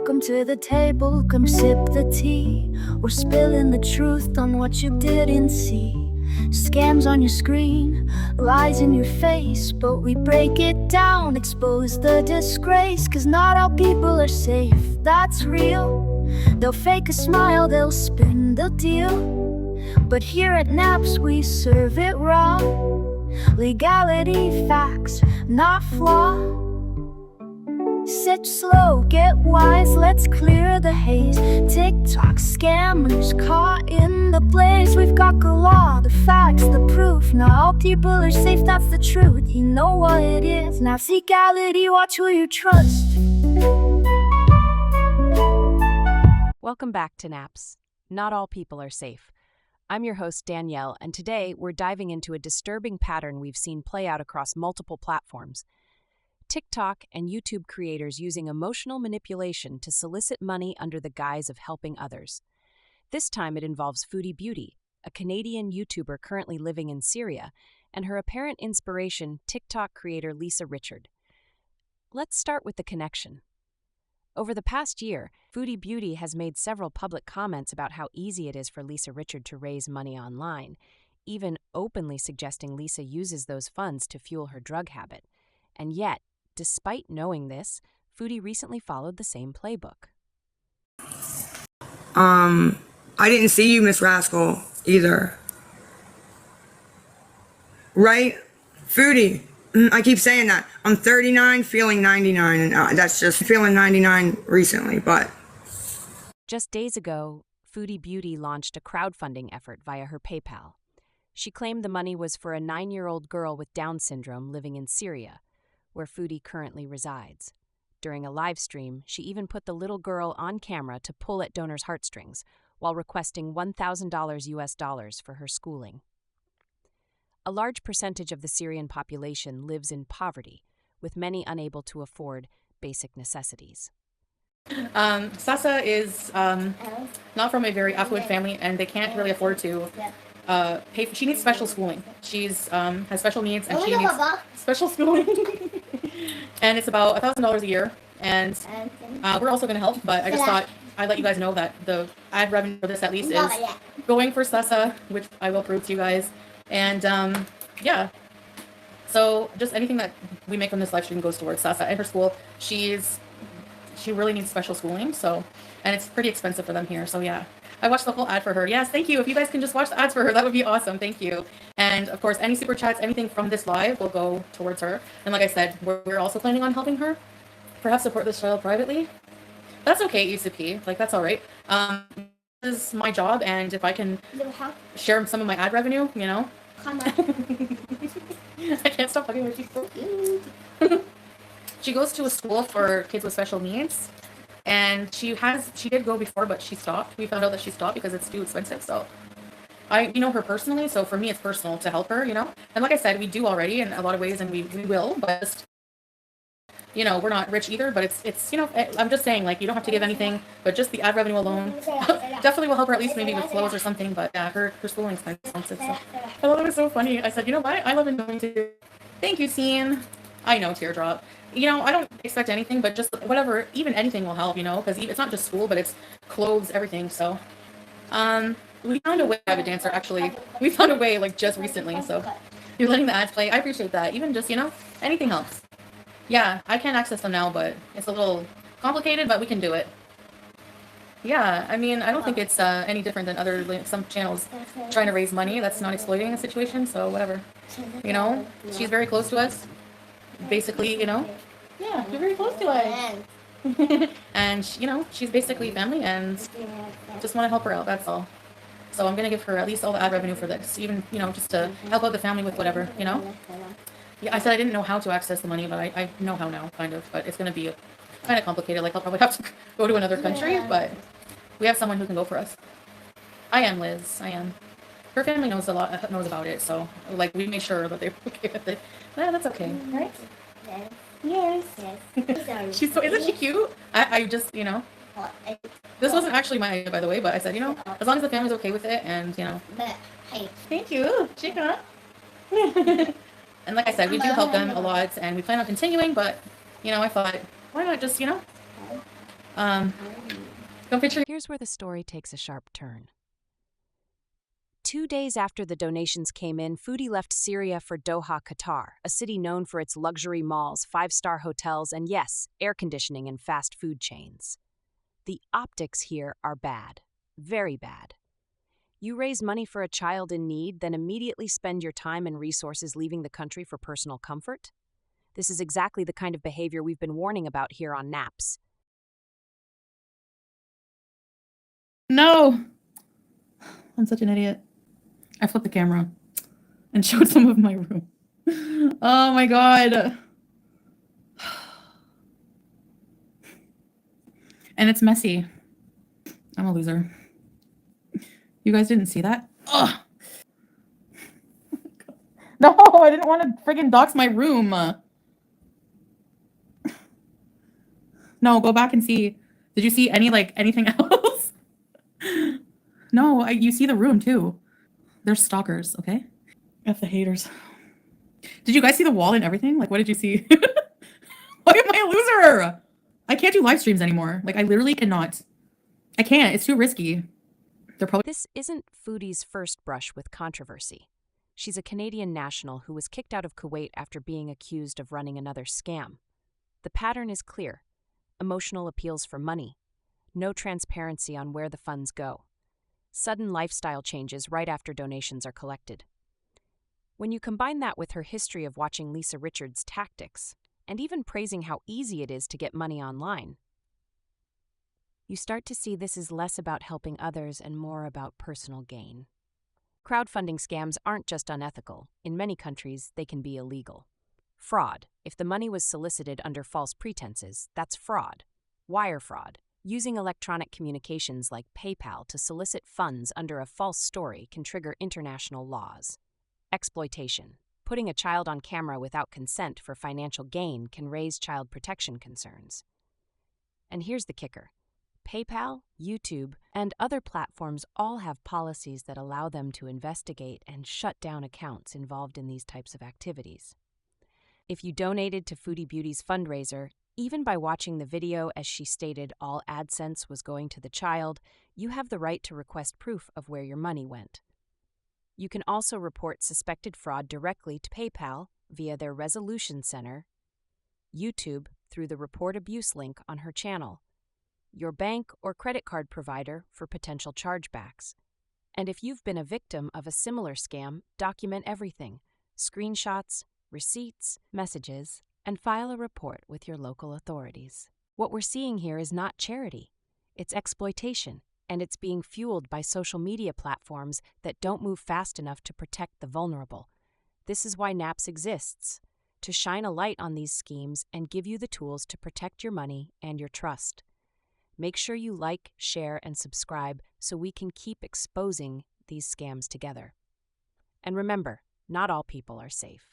Welcome to the table, come sip the tea. We're spilling the truth on what you didn't see. Scams on your screen, lies in your face, but we break it down, expose the disgrace. Cause not all people are safe, that's real. They'll fake a smile, they'll spin the deal. But here at N.A.P.S we serve it raw. Legality, facts, not flaw. Sit slow, get wise, let's clear the haze. TikTok scammers caught in the blaze. We've got the law, the facts, the proof. Not all people are safe, that's the truth. You know what it is. Now legality, watch who you trust. Welcome back to N.A.P.S. Not all people are safe. I'm your host, Danielle, and today we're diving into a disturbing pattern we've seen play out across multiple platforms. TikTok and YouTube creators using emotional manipulation to solicit money under the guise of helping others. This time it involves Foodie Beauty, a Canadian YouTuber currently living in Syria, and her apparent inspiration, TikTok creator Lisa Richard. Let's start with the connection. Over the past year, Foodie Beauty has made several public comments about how easy it is for Lisa Richard to raise money online, even openly suggesting Lisa uses those funds to fuel her drug habit. And yet, despite knowing this, Foodie recently followed the same playbook. I didn't see you, Miss Rascal, either. Right? Foodie. I keep saying that. I'm 39, feeling 99, and that's just feeling 99 recently, but... Just days ago, Foodie Beauty launched a crowdfunding effort via her PayPal. She claimed the money was for a 9-year-old girl with Down syndrome living in Syria, where Foodie currently resides. During a live stream, she even put the little girl on camera to pull at donors' heartstrings, while requesting $1,000 US for her schooling. A large percentage of the Syrian population lives in poverty, with many unable to afford basic necessities. Sasa is not from a very affluent family, and they can't really afford to pay for. She needs special schooling. She's has special needs, and she needs special schooling. And it's about $1,000 a year, and we're also going to help, but I just thought I'd let you guys know that the ad revenue for this at least is going for Sasa, which I will prove to you guys. And yeah, so just anything that we make from this live stream goes towards Sasa and her school. She really needs special schooling, so, and it's pretty expensive for them here, so yeah. I watched the whole ad for her. Yes, thank you. If you guys can just watch the ads for her, that would be awesome. Thank you. And of course, any super chats, anything from this live will go towards her. And like I said, we're also planning on helping her. Perhaps support this child privately. That's okay, ECP. Like, that's all right. This is my job, and if I can share some of my ad revenue, you know. I can't stop hugging her. She's so cute. She goes to a school for kids with special needs. And she did go before, but she stopped. We found out that she stopped because it's too expensive. So I know her personally, so for me it's personal to help her, you know. And like I said, we do already in a lot of ways, and we will, but just, you know, we're not rich either, but it's you know, I'm just saying, like, you don't have to give anything, but just the ad revenue alone definitely will help her, at least maybe with clothes or something. But yeah, her schooling's kind of expensive. So I thought it was so funny. I said, you know what, I love knowing too. Thank you, Scene. I know, teardrop. You know, I don't expect anything, but just whatever, even anything will help, you know, because it's not just school, but it's clothes, everything. So, we found a way to have a dancer, actually. We found a way, like, just recently, so you're letting the ads play. I appreciate that. Even just, you know, anything helps. Yeah, I can't access them now, but it's a little complicated, but we can do it. Yeah, I mean, I don't think it's any different than other, like, some channels trying to raise money. That's not exploiting the situation, so whatever. You know, she's very close to us. Basically, you know, yeah, you're very close to us. And, you know, she's basically family, and just want to help her out, that's all. So I'm going to give her at least all the ad revenue for this, even, you know, just to help out the family with whatever, you know. Yeah, I said I didn't know how to access the money, but I know how now, kind of, but it's going to be kind of complicated. Like, I'll probably have to go to another country, but we have someone who can go for us. I am Liz, I am. Her family knows about it, so, like, we made sure that they're okay with it. Yeah, that's okay, right? Yes. She's so, isn't she cute? I just, you know, this wasn't actually my idea, by the way, but I said, you know, as long as the family's okay with it, and, you know. Thank you, Chica. And like I said, we do help them a lot, and we plan on continuing, but, you know, I thought, why not just, you know, Go picture. Here's where the story takes a sharp turn. 2 days after the donations came in, Foodie left Syria for Doha, Qatar, a city known for its luxury malls, 5-star hotels, and yes, air conditioning and fast food chains. The optics here are bad. Very bad. You raise money for a child in need, then immediately spend your time and resources leaving the country for personal comfort? This is exactly the kind of behavior we've been warning about here on N.A.P.S. No! I'm such an idiot. I flipped the camera and showed some of my room. Oh my god. And it's messy. I'm a loser. You guys didn't see that? Ugh. No, I didn't want to friggin' dox my room. No, go back and see. Did you see anything else? No, you see the room too. They're stalkers, okay? F the haters. Did you guys see the wall and everything? Like, what did you see? Why am I a loser? I can't do live streams anymore. Like, I literally cannot. I can't. It's too risky. They're probably. This isn't Foodie's first brush with controversy. She's a Canadian national who was kicked out of Kuwait after being accused of running another scam. The pattern is clear: emotional appeals for money, no transparency on where the funds go, sudden lifestyle changes right after donations are collected. When you combine that with her history of watching Lisa Richards' tactics, and even praising how easy it is to get money online, you start to see this is less about helping others and more about personal gain. Crowdfunding scams aren't just unethical. In many countries, they can be illegal. Fraud. If the money was solicited under false pretenses, that's fraud. Wire fraud. Using electronic communications like PayPal to solicit funds under a false story can trigger international laws. Exploitation. Putting a child on camera without consent for financial gain can raise child protection concerns. And here's the kicker. PayPal, YouTube, and other platforms all have policies that allow them to investigate and shut down accounts involved in these types of activities. If you donated to Foodie Beauty's fundraiser, even by watching the video as she stated all AdSense was going to the child, you have the right to request proof of where your money went. You can also report suspected fraud directly to PayPal via their Resolution Center, YouTube through the Report Abuse link on her channel, your bank or credit card provider for potential chargebacks. And if you've been a victim of a similar scam, document everything: screenshots, receipts, messages, and file a report with your local authorities. What we're seeing here is not charity. It's exploitation, and it's being fueled by social media platforms that don't move fast enough to protect the vulnerable. This is why N.A.P.S exists, to shine a light on these schemes and give you the tools to protect your money and your trust. Make sure you like, share, and subscribe so we can keep exposing these scams together. And remember, not all people are safe.